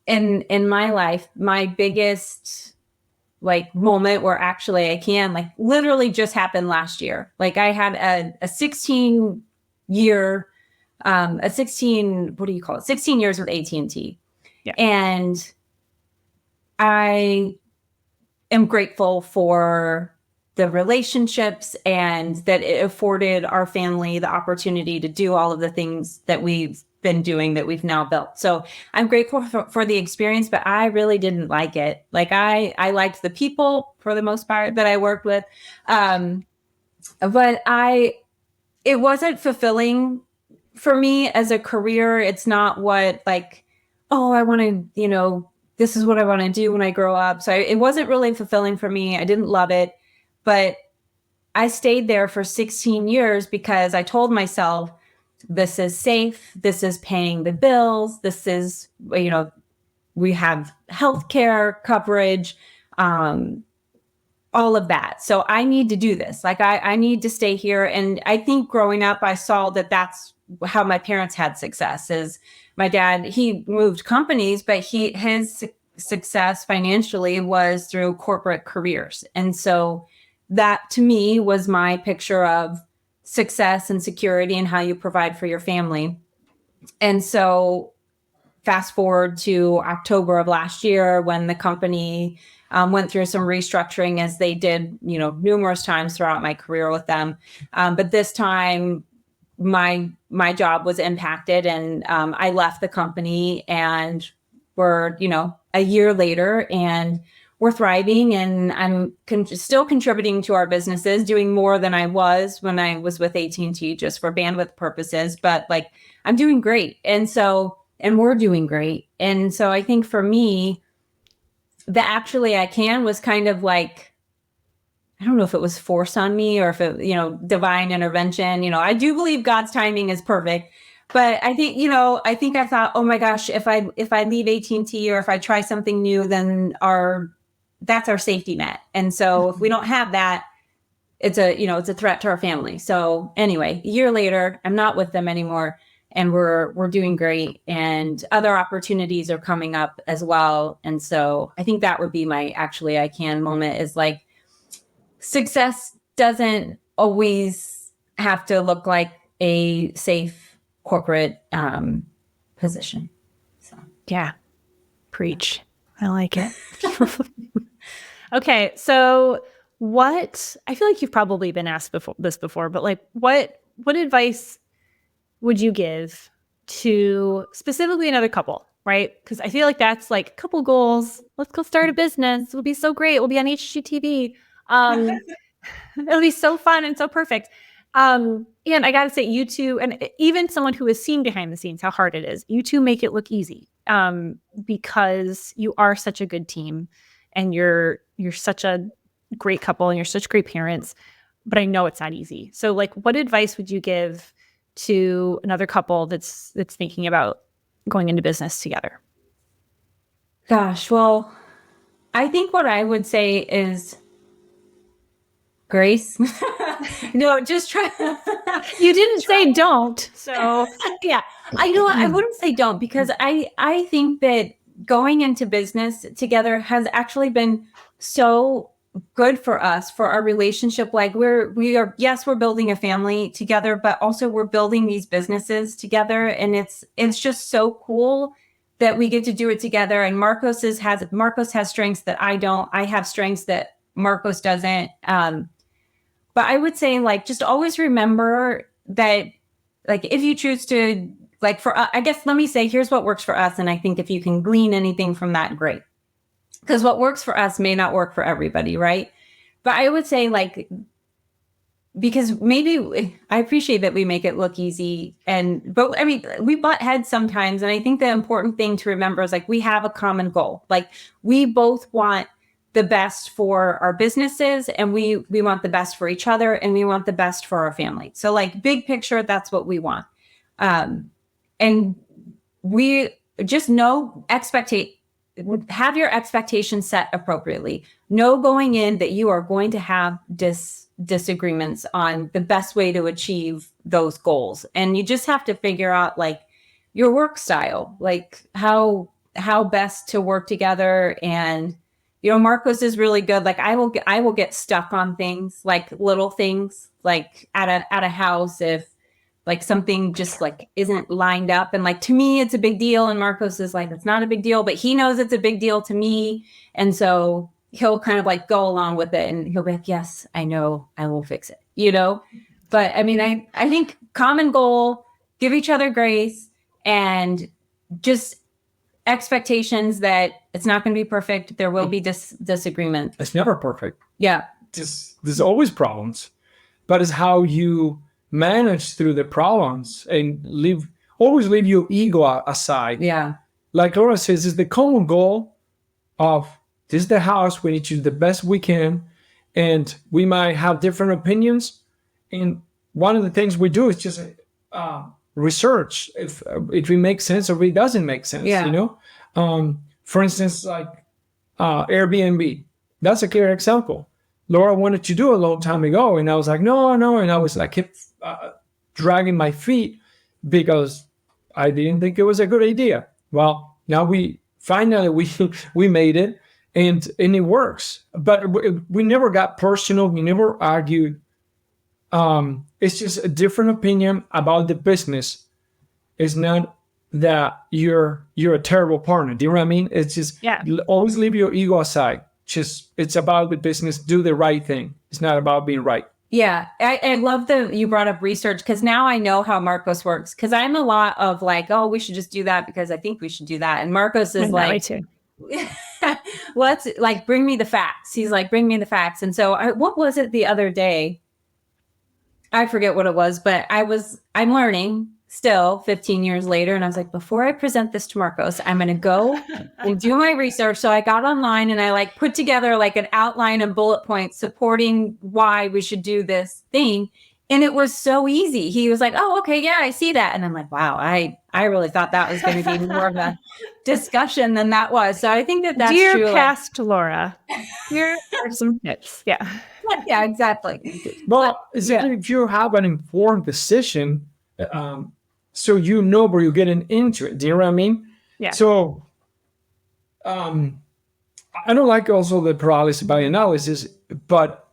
Speaker 2: in my life, my biggest like moment where actually I can like literally just happened last year. Like I had a 16 year, 16 years with AT&T.
Speaker 1: Yeah.
Speaker 2: And I am grateful for the relationships and that it afforded our family the opportunity to do all of the things that we've been doing that we've now built. So I'm grateful for the experience, but I really didn't like it. Like I liked the people for the most part that I worked with. But it wasn't fulfilling for me as a career. It's not what like, oh, I want to, this is what I want to do when I grow up. So it wasn't really fulfilling for me. I didn't love it. But I stayed there for 16 years because I told myself, this is safe. This is paying the bills. This is, we have healthcare coverage, all of that. So I need to do this. Like I need to stay here. And I think growing up, I saw that that's how my parents had success. Is my dad, he moved companies, but his success financially was through corporate careers. And so that to me was my picture of success and security and how you provide for your family. And so fast forward to October of last year when the company went through some restructuring, as they did, numerous times throughout my career with them. But this time my job was impacted, and I left the company, and we're, a year later, and we're thriving, and I'm still contributing to our businesses, doing more than I was when I was with AT&T just for bandwidth purposes. But like, I'm doing great. And we're doing great. And so I think for me, the actually I can was kind of like, I don't know if it was forced on me or if it, divine intervention. I do believe God's timing is perfect. But I think, I thought, oh my gosh, if I leave AT&T or if I try something new, then that's our safety net. And so if we don't have that, it's a threat to our family. So anyway, a year later, I'm not with them anymore. And we're doing great, and other opportunities are coming up as well. And so I think that would be my actually I can moment, is like, success doesn't always have to look like a safe corporate position. So
Speaker 1: Yeah. Preach. I like it. Okay. So I feel like you've probably been asked before, but like what advice would you give to specifically another couple, right? Because I feel like that's like couple goals. Let's go start a business. It'll be so great. We'll be on HGTV. It'll be so fun and so perfect. And I got to say, you two, and even someone who has seen behind the scenes how hard it is, you two make it look easy, because you are such a good team, and you're such a great couple, and you're such great parents. But I know it's not easy. So, like, what advice would you give to another couple that's thinking about going into business together?
Speaker 2: Gosh, well, I think what I would say is grace. No, just try.
Speaker 1: You didn't say don't. So
Speaker 2: Yeah, I wouldn't say don't, because I think that going into business together has actually been so good for us, for our relationship. Like we are, yes, we're building a family together, but also we're building these businesses together. And it's just so cool that we get to do it together. And Marcos has strengths that I don't. I have strengths that Marcos doesn't. But I would say, like, just always remember that, like, if you choose to, like, I guess, let me say, here's what works for us. And I think if you can glean anything from that, great. Because what works for us may not work for everybody, right? But I would say, like, because maybe I appreciate that we make it look easy. But I mean, we butt heads sometimes. And I think the important thing to remember is, like, we have a common goal. Like, we both want the best for our businesses, and we want the best for each other, and we want the best for our family. So, like, big picture, that's what we want. And we just have your expectations set appropriately. Know going in that you are going to have disagreements on the best way to achieve those goals. And you just have to figure out, like, your work style, like how best to work together. And Marcos is really good. Like, I will get stuck on things, like little things, like at a house, if like something just like isn't lined up, and like to me it's a big deal, and Marcos is like, it's not a big deal, but he knows it's a big deal to me, and so he'll kind of like go along with it, and he'll be like, yes, I know, I will fix it, But I mean, I think common goal, give each other grace, and just expectations that it's not going to be perfect. There will be disagreement.
Speaker 3: It's never perfect.
Speaker 2: Yeah.
Speaker 3: There's always problems, but it's how you manage through the problems and always leave your ego aside.
Speaker 2: Yeah.
Speaker 3: Like Laura says, it's the common goal of, this is the house, we need to do the best we can, and we might have different opinions. And one of the things we do is just research if it makes sense or if it doesn't make sense.
Speaker 2: Yeah.
Speaker 3: For instance, like Airbnb. That's a clear example. Laura wanted to do a long time ago, and I was like, no, no, and I was like, kept dragging my feet because I didn't think it was a good idea. Well, now we finally we made it, and it works. But we never got personal. We never argued. It's just a different opinion about the business. It's not that you're a terrible partner. Do you know what I mean? It's just always leave your ego aside. Just it's about the business. Do the right thing. It's not about being right.
Speaker 2: Yeah, I love that you brought up research, because now I know how Marcos works. Because I'm a lot of like, oh, we should just do that because I think we should do that. And Marcos is like,
Speaker 1: me too.
Speaker 2: let's like bring me the facts. He's like, bring me the facts. And so, what was it the other day? I forget what it was, but I'm learning still 15 years later. And I was like, before I present this to Marcos, I'm going to go and do my research. So I got online and I like put together like an outline and bullet points supporting why we should do this thing. And it was so easy. He was like, oh, okay, yeah, I see that. And I'm like, wow, I really thought that was going to be more of a discussion than that was. So I think that's
Speaker 1: Dear
Speaker 2: true.
Speaker 1: past Laura, here are some tips. Yeah.
Speaker 2: Yeah, exactly.
Speaker 3: Well, if you have an informed decision, so you know where you're getting into it. Do you know what I mean?
Speaker 1: Yeah.
Speaker 3: So, I don't like also the paralysis by analysis, but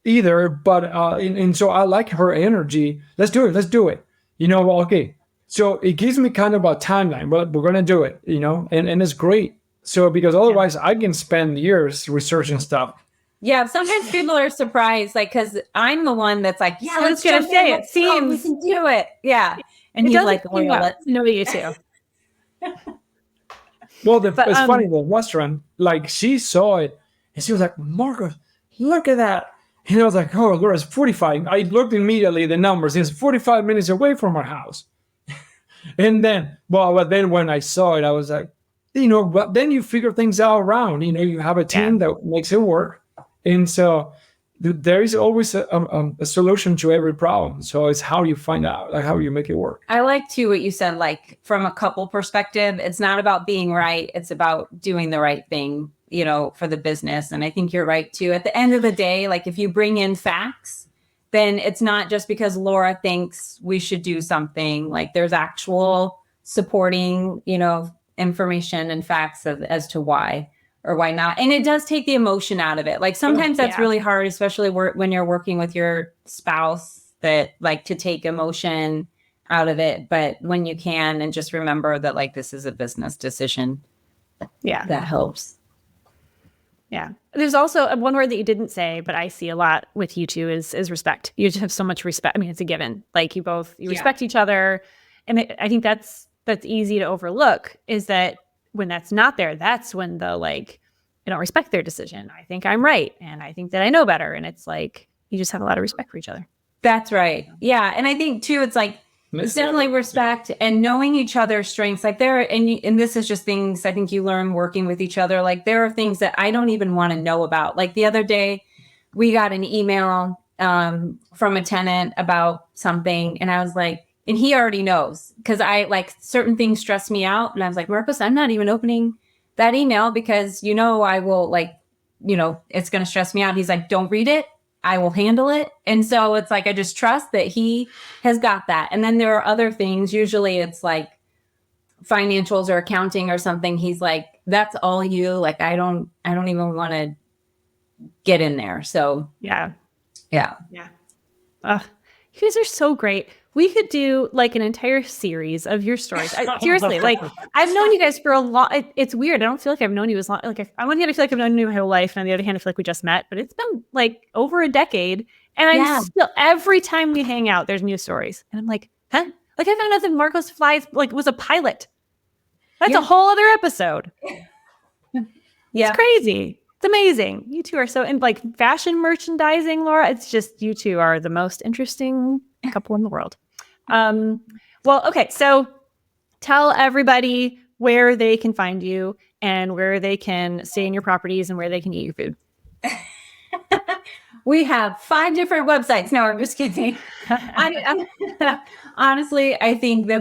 Speaker 3: and so I like her energy. Let's do it. You know, well, okay. So it gives me kind of a timeline, but we're gonna do it. You know, and it's great. So because otherwise I can spend years researching stuff.
Speaker 2: Yeah, sometimes people are surprised, like, because I'm the one that's like, yeah, let's
Speaker 1: gonna say it.
Speaker 2: We can do it. Yeah, and
Speaker 1: It
Speaker 2: he's like,
Speaker 1: well,
Speaker 2: let's
Speaker 1: know you too.
Speaker 3: Well, it's funny. The restaurant, like, she saw it and she was like, "Marcos, look at that." And I was like, "Oh, Laura, it's 45." I looked immediately at the numbers. It's 45 minutes away from our house. And then, but then when I saw it, I was like, you know, but then you figure things out around. You know, you have a team that makes it work. And so there is always a solution to every problem. So it's how you find out, like how you make it work.
Speaker 2: I like too what you said, like from a couple perspective, it's not about being right. It's about doing the right thing, you know, for the business. And I think you're right too. At the end of the day, like if you bring in facts, then it's not just because Laura thinks we should do something. Like there's actual supporting, you know, information and facts as to why or why not. And it does take the emotion out of it. Like sometimes that's really hard, especially when you're working with your spouse, that like to take emotion out of it. But when you can, and just remember that like this is a business decision.
Speaker 1: Yeah.
Speaker 2: That helps.
Speaker 1: Yeah. There's also one word that you didn't say, but I see a lot with you two is respect. You just have so much respect. I mean, it's a given. Like you respect each other. And I think that's easy to overlook, is that when that's not there, that's when the like, I don't respect their decision. I think I'm right. And I think that I know better. And it's like, you just have a lot of respect for each other.
Speaker 2: That's right. Yeah. And I think too, it's like, it's definitely respect and knowing each other's strengths. Like and this is just things I think you learn working with each other. Like there are things that I don't even want to know about. Like the other day we got an email from a tenant about something. And I was like, and he already knows, because I like certain things stress me out. And I was like, Marcos, I'm not even opening that email because, you know, I will like, you know, it's going to stress me out. He's like, don't read it. I will handle it. And so it's like, I just trust that he has got that. And then there are other things. Usually it's like financials or accounting or something. He's like, that's all you. Like, I don't even want to get in there. So
Speaker 1: yeah.
Speaker 2: You
Speaker 1: guys are so great. We could do like an entire series of your stories. Seriously, like I've known you guys for a lot. It's weird. I don't feel like I've known you as long. Like on one hand, I feel like I've known you my whole life, and on the other hand, I feel like we just met. But it's been like over a decade, and I'm still every time we hang out, there's new stories, and I'm like, huh? Like I found out that Marcos Flies like was a pilot. That's a whole other episode. It's crazy. It's amazing. You two are so in like fashion merchandising, Laura. It's just you two are the most interesting couple in the world. Well, okay. So tell everybody where they can find you and where they can stay in your properties and where they can eat your food.
Speaker 2: We have 5 different websites. No, I'm just kidding. Honestly, I think the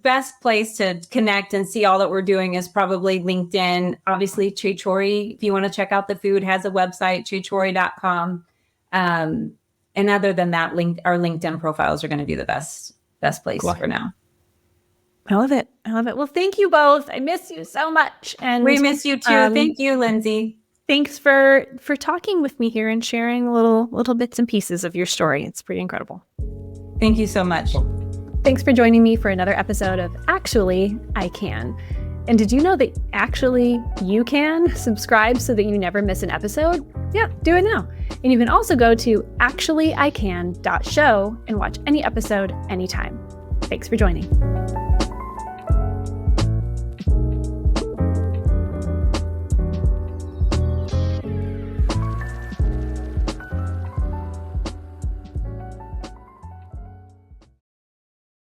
Speaker 2: best place to connect and see all that we're doing is probably LinkedIn. Obviously, Che Chori, if you want to check out the food, has a website, chechori.com. And other than that, our LinkedIn profiles are going to be the best place for now.
Speaker 1: I love it. Well, thank you both. I miss you so much. And
Speaker 2: we miss you too. Thank you, Lindsay.
Speaker 1: Thanks for talking with me here and sharing little bits and pieces of your story. It's pretty incredible.
Speaker 2: Thank you so much.
Speaker 1: Thanks for joining me for another episode of Actually, I Can. And did you know that actually you can subscribe so that you never miss an episode? Yeah, do it now. And you can also go to actuallyican.show and watch any episode anytime. Thanks for joining.